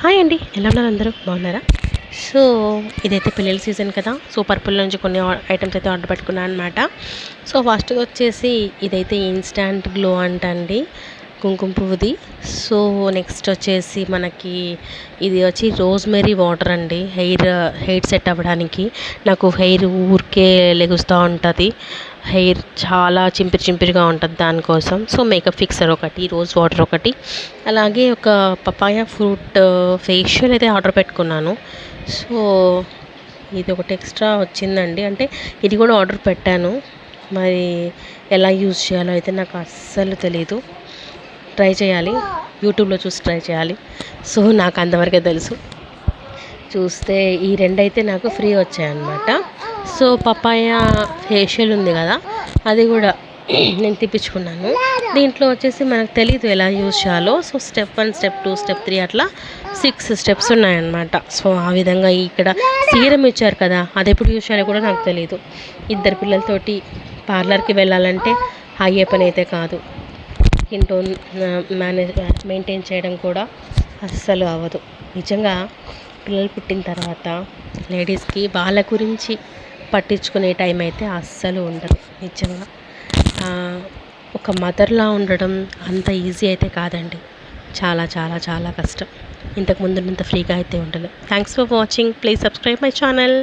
Hi అండి, ఎలా ఉన్నారు? అందరూ బాగున్నారా? సో ఇదైతే పిల్లల సీజన్ కదా. సో పర్పుల్ నుంచి కొన్ని ఐటమ్స్ అయితే ఆర్డర్ పెట్టుకున్నాను అనమాట. సో ఫస్ట్గా వచ్చేసి ఇదైతే ఇన్స్టాంట్ గ్లో అంట అండి, కుంకుమ పువ్వుది. సో నెక్స్ట్ వచ్చేసి మనకి ఇది వచ్చి రోజ్మెరీ వాటర్ అండి, హెయిర్ సెట్ అవ్వడానికి. నాకు హెయిర్ ఊరికే లెగుస్తూ ఉంటుంది, హెయిర్ చాలా చింపిరిగా ఉంటుంది దానికోసం. సో మేకప్ ఫిక్సర్ ఒకటి, రోజ్ వాటర్ ఒకటి, అలాగే ఒక పపాయ ఫ్రూట్ ఫేషియల్ అయితే ఆర్డర్ పెట్టుకున్నాను. సో ఇది ఒకటి ఎక్స్ట్రా వచ్చిందండి, అంటే ఇది కూడా ఆర్డర్ పెట్టాను. మరి ఎలా యూజ్ చేయాలో అయితే నాకు అస్సలు తెలీదు. ట్రై చేయాలి, యూట్యూబ్లో చూసి ట్రై చేయాలి. సో నాకు అంతవరకే తెలుసు. చూస్తే ఈ రెండైతే నాకు ఫ్రీ వచ్చాయన్నమాట. సో పపాయ ఫేషియల్ ఉంది కదా, అది కూడా నేను తెప్పించుకున్నాను. దీంట్లో వచ్చేసి మనకు తెలీదు ఎలా యూజ్ చేయాలో. సో స్టెప్ 1, స్టెప్ 2, స్టెప్ 3 అట్లా 6 స్టెప్స్ ఉన్నాయన్నమాట. సో ఆ విధంగా ఇక్కడ సీరం ఇచ్చారు కదా, అది ఎప్పుడు యూజ్ చేయాలో కూడా నాకు తెలీదు. ఇద్దరు పిల్లలతోటి పార్లర్కి వెళ్ళాలంటే అయ్యే పని అయితే కాదు. స్కిన్ టోన్ మెయింటైన్ చేయడం కూడా అస్సలు అవ్వదు. నిజంగా పిల్లలు పుట్టిన తర్వాత లేడీస్కి వాళ్ళ గురించి పట్టించుకునే టైం అయితే అస్సలు ఉండదు. నిజంగా ఒక మదర్లా ఉండడం అంత ఈజీ అయితే కాదండి, చాలా చాలా చాలా కష్టం. ఇంతకుముందు ఇంత ఫ్రీగా అయితే ఉండదు. Thanks for watching. Please subscribe my channel.